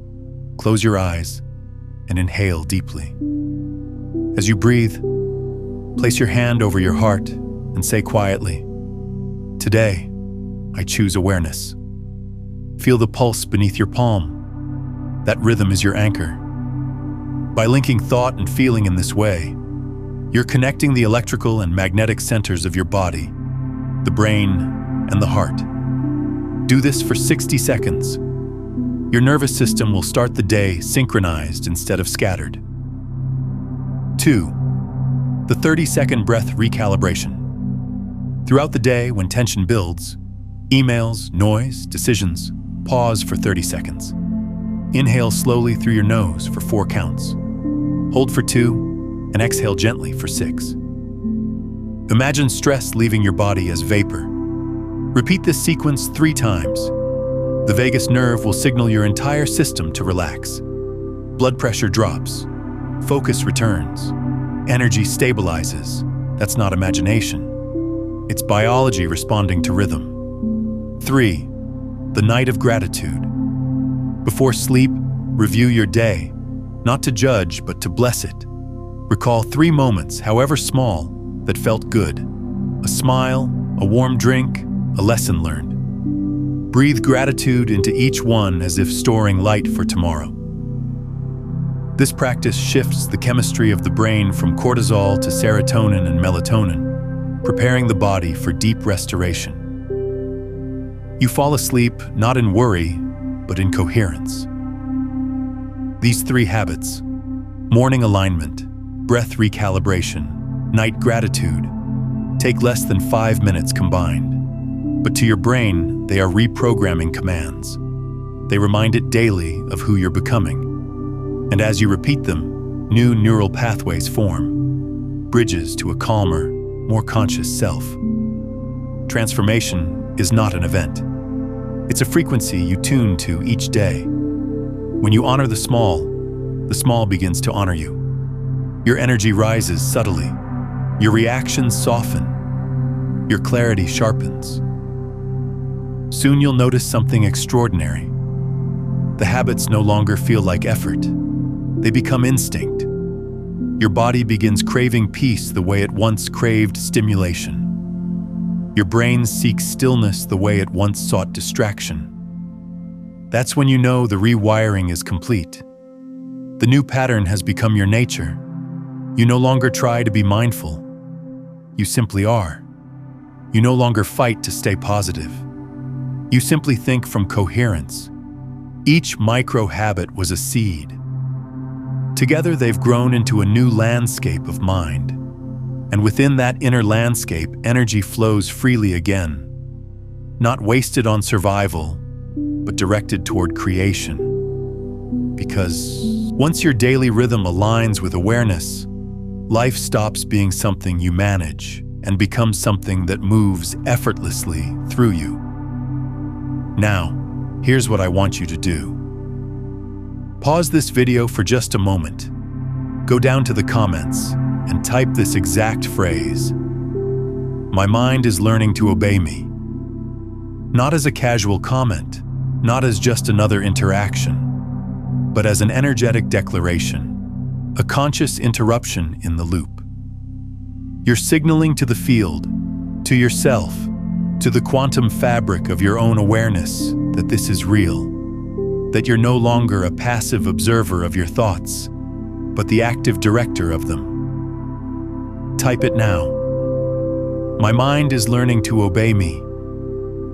close your eyes, and inhale deeply. As you breathe, place your hand over your heart and say quietly, today, I choose awareness. Feel the pulse beneath your palm. That rhythm is your anchor. By linking thought and feeling in this way, you're connecting the electrical and magnetic centers of your body, the brain, and the heart. Do this for 60 seconds. Your nervous system will start the day synchronized instead of scattered. 2. The 30-second breath recalibration. Throughout the day, when tension builds, emails, noise, decisions, pause for 30 seconds. Inhale slowly through your nose for 4 counts. Hold for 2, and exhale gently for 6. Imagine stress leaving your body as vapor. Repeat this sequence 3 times. The vagus nerve will signal your entire system to relax. Blood pressure drops. Focus returns. Energy stabilizes. That's not imagination. It's biology responding to rhythm. 3. The night of gratitude. Before sleep, review your day, not to judge, but to bless it. Recall 3 moments, however small, that felt good. A smile, a warm drink, a lesson learned. Breathe gratitude into each one as if storing light for tomorrow. This practice shifts the chemistry of the brain from cortisol to serotonin and melatonin, preparing the body for deep restoration. You fall asleep not in worry, but in coherence. These 3 habits, morning alignment, breath recalibration, night gratitude, take less than 5 minutes combined. But to your brain, they are reprogramming commands. They remind it daily of who you're becoming. And as you repeat them, new neural pathways form, bridges to a calmer, more conscious self. Transformation is not an event. It's a frequency you tune to each day. When you honor the small begins to honor you. Your energy rises subtly. Your reactions soften. Your clarity sharpens. Soon you'll notice something extraordinary. The habits no longer feel like effort. They become instinct. Your body begins craving peace the way it once craved stimulation. Your brain seeks stillness the way it once sought distraction. That's when you know the rewiring is complete. The new pattern has become your nature. You no longer try to be mindful. You simply are. You no longer fight to stay positive. You simply think from coherence. Each micro-habit was a seed. Together they've grown into a new landscape of mind. And within that inner landscape, energy flows freely again. Not wasted on survival, but directed toward creation. Because once your daily rhythm aligns with awareness, life stops being something you manage and becomes something that moves effortlessly through you. Now, here's what I want you to do. Pause this video for just a moment. Go down to the comments and type this exact phrase. My mind is learning to obey me. Not as a casual comment, not as just another interaction, but as an energetic declaration, a conscious interruption in the loop. You're signaling to the field, to yourself, to the quantum fabric of your own awareness that this is real, that you're no longer a passive observer of your thoughts, but the active director of them. Type it now. My mind is learning to obey me.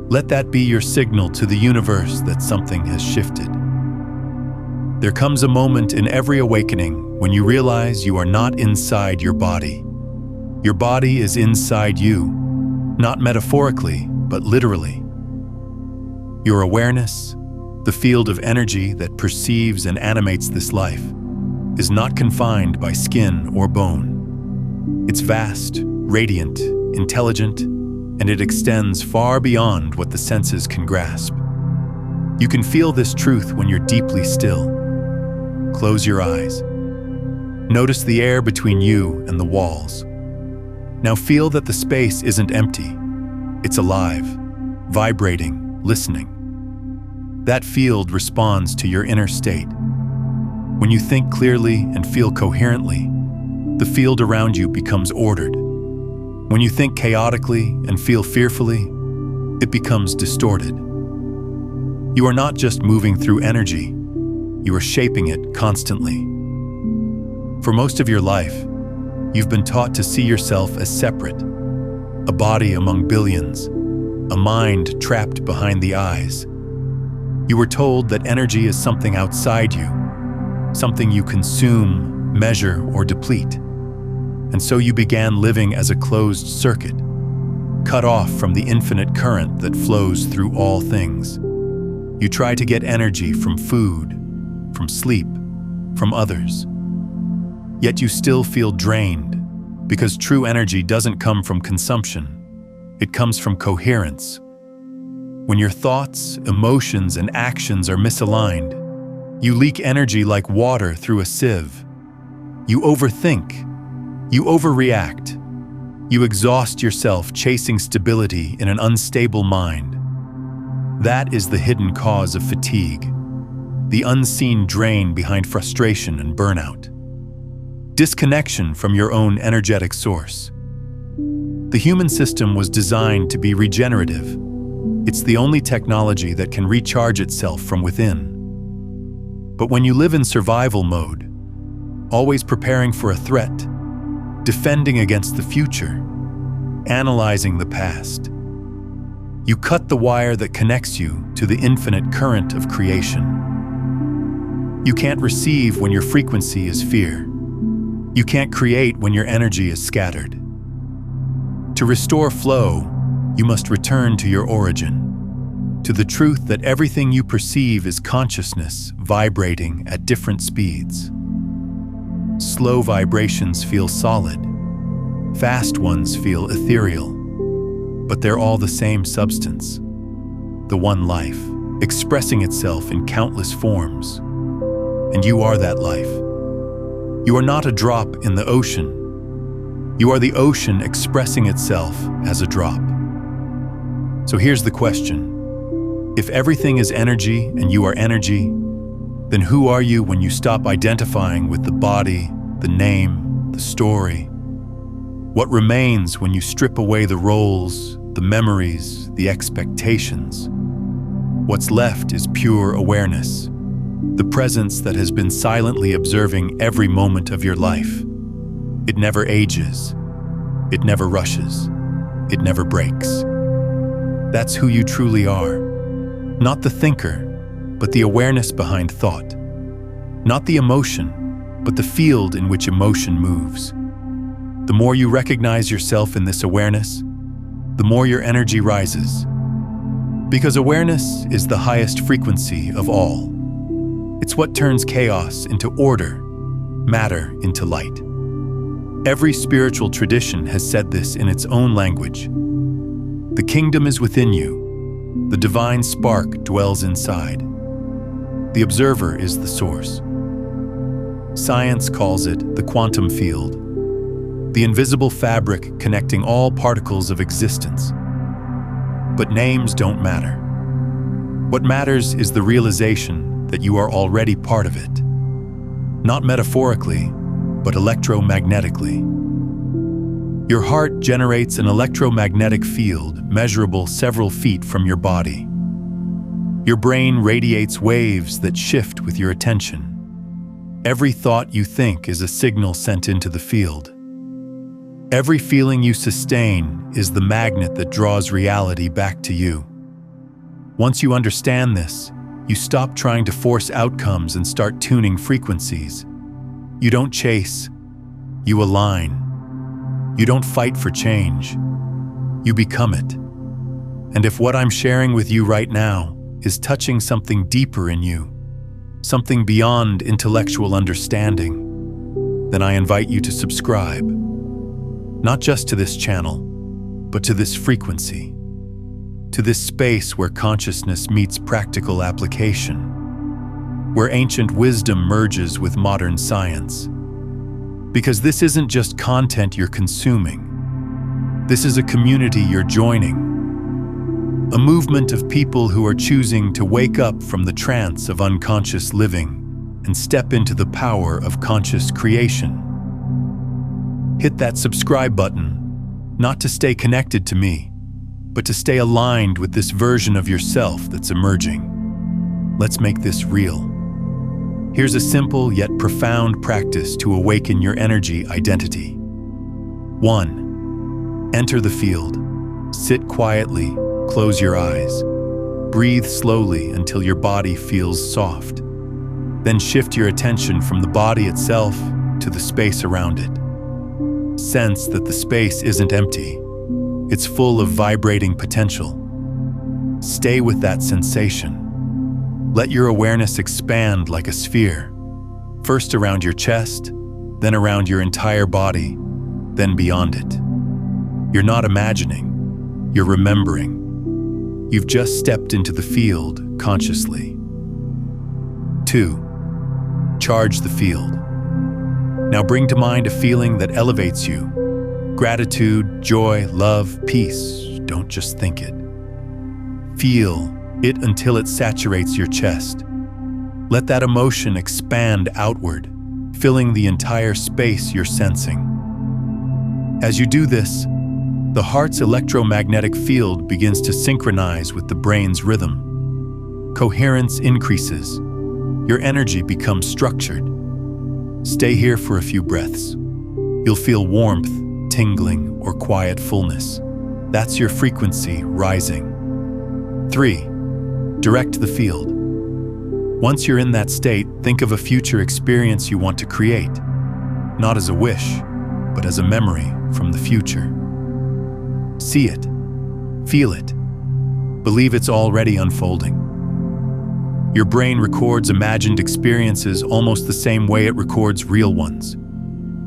Let that be your signal to the universe that something has shifted. There comes a moment in every awakening when you realize you are not inside your body. Your body is inside you, not metaphorically, but literally. Your awareness, the field of energy that perceives and animates this life, is not confined by skin or bone. It's vast, radiant, intelligent, and it extends far beyond what the senses can grasp. You can feel this truth when you're deeply still. Close your eyes. Notice the air between you and the walls. Now feel that the space isn't empty. It's alive, vibrating, listening. That field responds to your inner state. When you think clearly and feel coherently, the field around you becomes ordered. When you think chaotically and feel fearfully, it becomes distorted. You are not just moving through energy, you are shaping it constantly. For most of your life, you've been taught to see yourself as separate, a body among billions, a mind trapped behind the eyes. You were told that energy is something outside you, something you consume, measure, or deplete. And so you began living as a closed circuit, cut off from the infinite current that flows through all things. You try to get energy from food, from sleep, from others. Yet you still feel drained, because true energy doesn't come from consumption. It comes from coherence. When your thoughts, emotions, and actions are misaligned, you leak energy like water through a sieve. You overthink. You overreact. You exhaust yourself chasing stability in an unstable mind. That is the hidden cause of fatigue, the unseen drain behind frustration and burnout. Disconnection from your own energetic source. The human system was designed to be regenerative, It's the only technology that can recharge itself from within. But when you live in survival mode, always preparing for a threat, defending against the future, analyzing the past, you cut the wire that connects you to the infinite current of creation. You can't receive when your frequency is fear. You can't create when your energy is scattered. To restore flow, you must return to your origin, to the truth that everything you perceive is consciousness vibrating at different speeds. Slow vibrations feel solid. Fast ones feel ethereal. But they're all the same substance, the one life, expressing itself in countless forms. And you are that life. You are not a drop in the ocean. You are the ocean expressing itself as a drop. So here's the question. If everything is energy and you are energy, then who are you when you stop identifying with the body, the name, the story? What remains when you strip away the roles, the memories, the expectations? What's left is pure awareness, the presence that has been silently observing every moment of your life. It never ages. It never rushes. It never breaks. That's who you truly are. Not the thinker, but the awareness behind thought. Not the emotion, but the field in which emotion moves. The more you recognize yourself in this awareness, the more your energy rises. Because awareness is the highest frequency of all. It's what turns chaos into order, matter into light. Every spiritual tradition has said this in its own language. The kingdom is within you. The divine spark dwells inside. The observer is the source. Science calls it the quantum field, the invisible fabric connecting all particles of existence. But names don't matter. What matters is the realization that you are already part of it. Not metaphorically, but electromagnetically. Your heart generates an electromagnetic field measurable several feet from your body. Your brain radiates waves that shift with your attention. Every thought you think is a signal sent into the field. Every feeling you sustain is the magnet that draws reality back to you. Once you understand this, you stop trying to force outcomes and start tuning frequencies. You don't chase, you align. You don't fight for change, you become it. And if what I'm sharing with you right now is touching something deeper in you, something beyond intellectual understanding, then I invite you to subscribe. Not just to this channel, but to this frequency, to this space where consciousness meets practical application, where ancient wisdom merges with modern science. Because this isn't just content you're consuming. This is a community you're joining, a movement of people who are choosing to wake up from the trance of unconscious living and step into the power of conscious creation. Hit that subscribe button, not to stay connected to me, but to stay aligned with this version of yourself that's emerging. Let's make this real. Here's a simple yet profound practice to awaken your energy identity. 1. Enter the field. Sit quietly, close your eyes. Breathe slowly until your body feels soft. Then shift your attention from the body itself to the space around it. Sense that the space isn't empty. It's full of vibrating potential. Stay with that sensation. Let your awareness expand like a sphere, first around your chest, then around your entire body, then beyond it. You're not imagining, you're remembering. You've just stepped into the field consciously. 2. Charge the field. Now bring to mind a feeling that elevates you. Gratitude, joy, love, peace. Don't just think it. Feel it until it saturates your chest. Let that emotion expand outward, filling the entire space you're sensing. As you do this, the heart's electromagnetic field begins to synchronize with the brain's rhythm. Coherence increases. Your energy becomes structured. Stay here for a few breaths. You'll feel warmth, tingling, or quiet fullness. That's your frequency rising. 3. Direct the field. Once you're in that state, think of a future experience you want to create, not as a wish, but as a memory from the future. See it, feel it, believe it's already unfolding. Your brain records imagined experiences almost the same way it records real ones.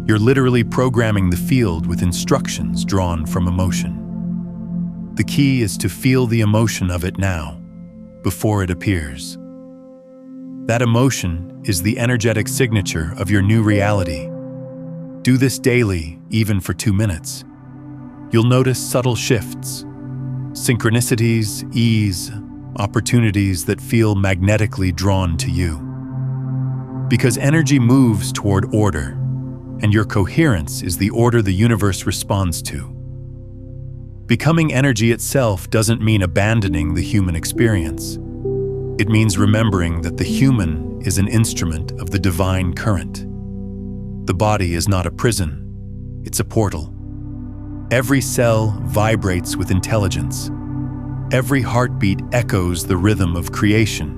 You're literally programming the field with instructions drawn from emotion. The key is to feel the emotion of it now, before it appears. That emotion is the energetic signature of your new reality. Do this daily, even for 2 minutes. You'll notice subtle shifts, synchronicities, ease, opportunities that feel magnetically drawn to you. Because energy moves toward order, and your coherence is the order the universe responds to. Becoming energy itself doesn't mean abandoning the human experience. It means remembering that the human is an instrument of the divine current. The body is not a prison, it's a portal. Every cell vibrates with intelligence. Every heartbeat echoes the rhythm of creation.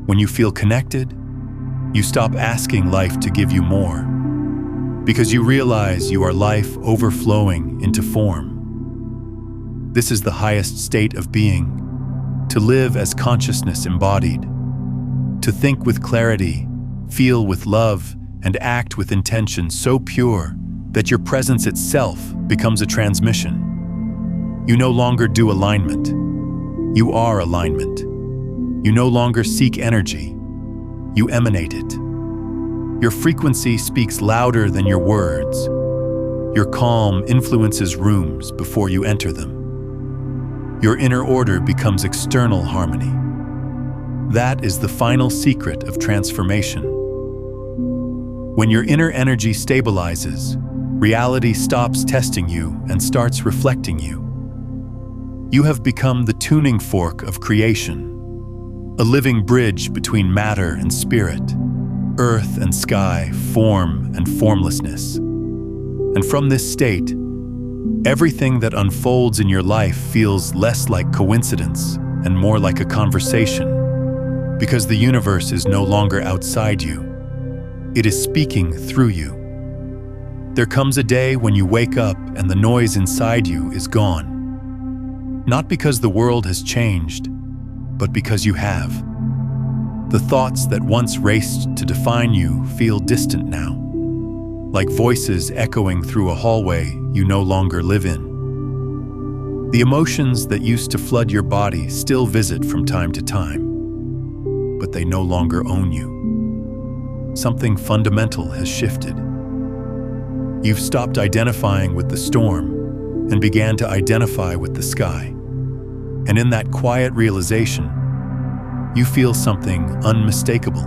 When you feel connected, you stop asking life to give you more, because you realize you are life overflowing into form. This is the highest state of being, to live as consciousness embodied, to think with clarity, feel with love, and act with intention so pure that your presence itself becomes a transmission. You no longer do alignment. You are alignment. You no longer seek energy. You emanate it. Your frequency speaks louder than your words. Your calm influences rooms before you enter them. Your inner order becomes external harmony. That is the final secret of transformation. When your inner energy stabilizes, reality stops testing you and starts reflecting you. You have become the tuning fork of creation, a living bridge between matter and spirit, earth and sky, form and formlessness. And from this state, everything that unfolds in your life feels less like coincidence and more like a conversation, because the universe is no longer outside you. It is speaking through you. There comes a day when you wake up and the noise inside you is gone. Not because the world has changed, but because you have. The thoughts that once raced to define you feel distant now, like voices echoing through a hallway you no longer live in. The emotions that used to flood your body still visit from time to time, but they no longer own you. Something fundamental has shifted. You've stopped identifying with the storm and began to identify with the sky. And in that quiet realization, you feel something unmistakable.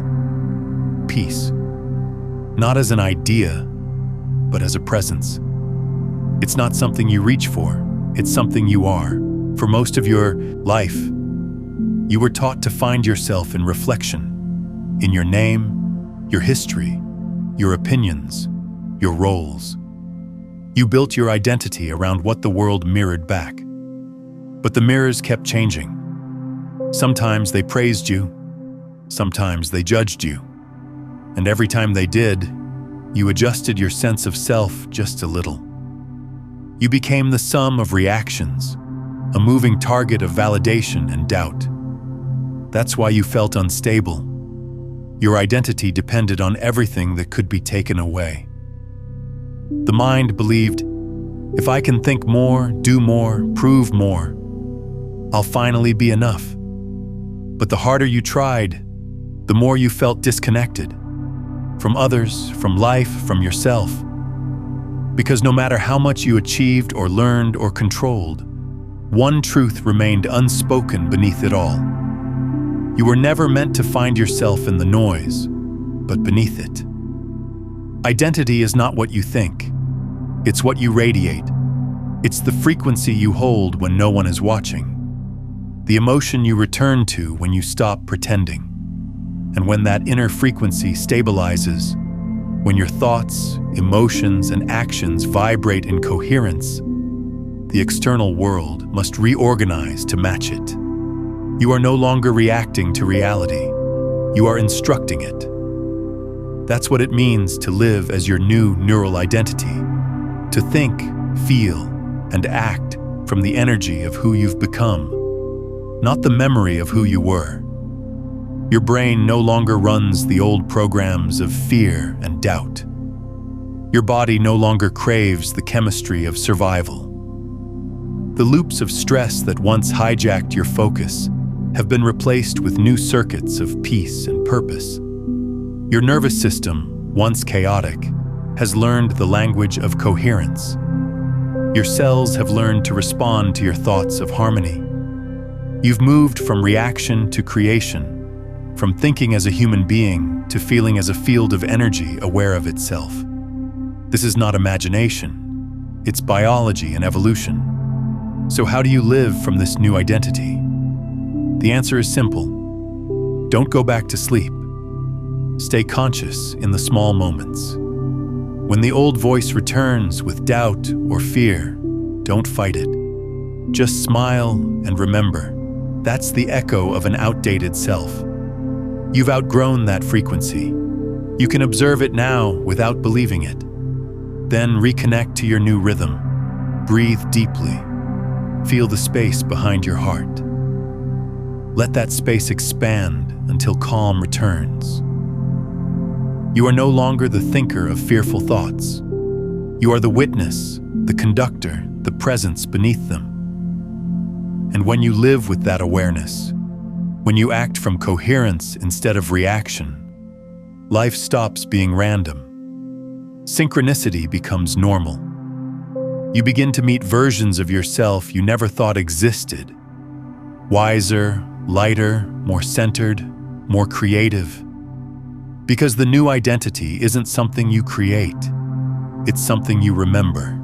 Peace. Not as an idea, but as a presence. It's not something you reach for, it's something you are. For most of your life, you were taught to find yourself in reflection, in your name, your history, your opinions, your roles. You built your identity around what the world mirrored back. But the mirrors kept changing. Sometimes they praised you, sometimes they judged you. And every time they did, you adjusted your sense of self just a little. You became the sum of reactions, a moving target of validation and doubt. That's why you felt unstable. Your identity depended on everything that could be taken away. The mind believed, if I can think more, do more, prove more, I'll finally be enough. But the harder you tried, the more you felt disconnected. From others, from life, from yourself. Because no matter how much you achieved or learned or controlled, one truth remained unspoken beneath it all. You were never meant to find yourself in the noise, but beneath it. Identity is not what you think. It's what you radiate. It's the frequency you hold when no one is watching, the emotion you return to when you stop pretending. And when that inner frequency stabilizes, when your thoughts, emotions, and actions vibrate in coherence, the external world must reorganize to match it. You are no longer reacting to reality. You are instructing it. That's what it means to live as your new neural identity, to think, feel, and act from the energy of who you've become, not the memory of who you were. Your brain no longer runs the old programs of fear and doubt. Your body no longer craves the chemistry of survival. The loops of stress that once hijacked your focus have been replaced with new circuits of peace and purpose. Your nervous system, once chaotic, has learned the language of coherence. Your cells have learned to respond to your thoughts of harmony. You've moved from reaction to creation, from thinking as a human being to feeling as a field of energy aware of itself. This is not imagination, it's biology and evolution. So how do you live from this new identity? The answer is simple. Don't go back to sleep. Stay conscious in the small moments. When the old voice returns with doubt or fear, don't fight it. Just smile and remember, that's the echo of an outdated self. You've outgrown that frequency. You can observe it now without believing it. Then reconnect to your new rhythm. Breathe deeply. Feel the space behind your heart. Let that space expand until calm returns. You are no longer the thinker of fearful thoughts. You are the witness, the conductor, the presence beneath them. And when you live with that awareness, when you act from coherence instead of reaction, life stops being random. Synchronicity becomes normal. You begin to meet versions of yourself you never thought existed. Wiser, lighter, more centered, more creative. Because the new identity isn't something you create, it's something you remember.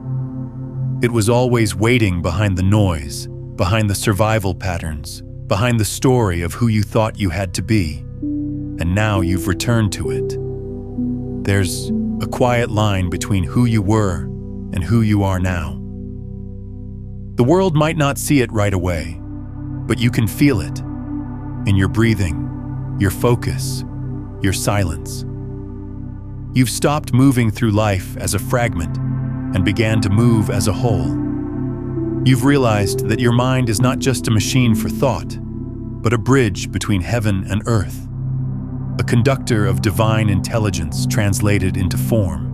It was always waiting behind the noise, behind the survival patterns, behind the story of who you thought you had to be. And now you've returned to it. There's a quiet line between who you were and who you are now. The world might not see it right away, but you can feel it in your breathing, your focus, your silence. You've stopped moving through life as a fragment and began to move as a whole. You've realized that your mind is not just a machine for thought, but a bridge between heaven and earth, a conductor of divine intelligence translated into form.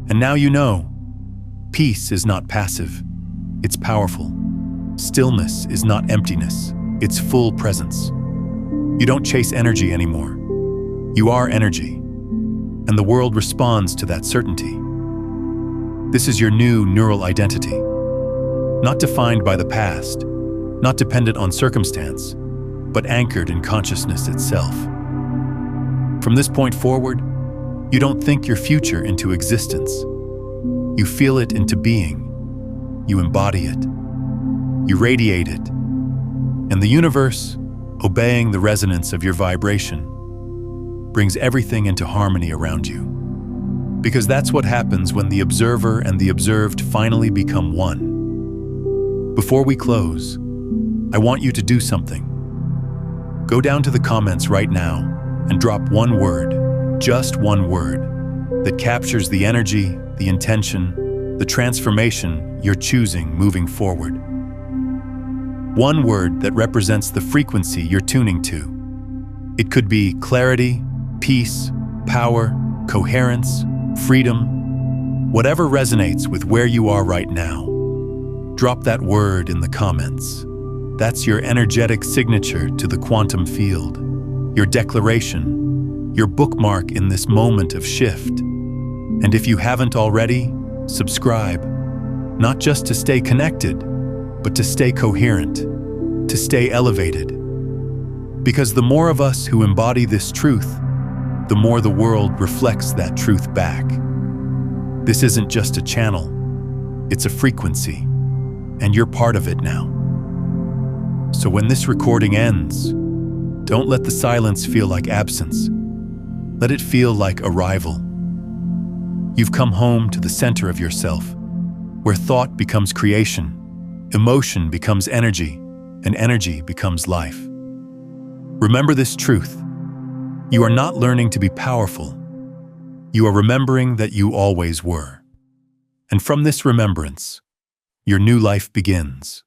And now you know, peace is not passive, it's powerful. Stillness is not emptiness, it's full presence. You don't chase energy anymore. You are energy, and the world responds to that certainty. This is your new neural identity, not defined by the past, not dependent on circumstance, but anchored in consciousness itself. From this point forward, you don't think your future into existence. You feel it into being. You embody it. You radiate it. And the universe, obeying the resonance of your vibration, brings everything into harmony around you. Because that's what happens when the observer and the observed finally become one. Before we close, I want you to do something. Go down to the comments right now and drop one word, just one word, that captures the energy, the intention, the transformation you're choosing moving forward. One word that represents the frequency you're tuning to. It could be clarity, peace, power, coherence, freedom, whatever resonates with where you are right now. Drop that word in the comments. That's your energetic signature to the quantum field, your declaration, your bookmark in this moment of shift. And if you haven't already, subscribe, not just to stay connected, but to stay coherent, to stay elevated. Because the more of us who embody this truth, the more the world reflects that truth back. This isn't just a channel, It's a frequency, and you're part of it now. So when this recording ends, don't let the silence feel like absence. Let it feel like arrival. You've come home to the center of yourself, where thought becomes creation, emotion becomes energy, and energy becomes life. Remember this truth. You are not learning to be powerful. You are remembering that you always were. And from this remembrance, your new life begins.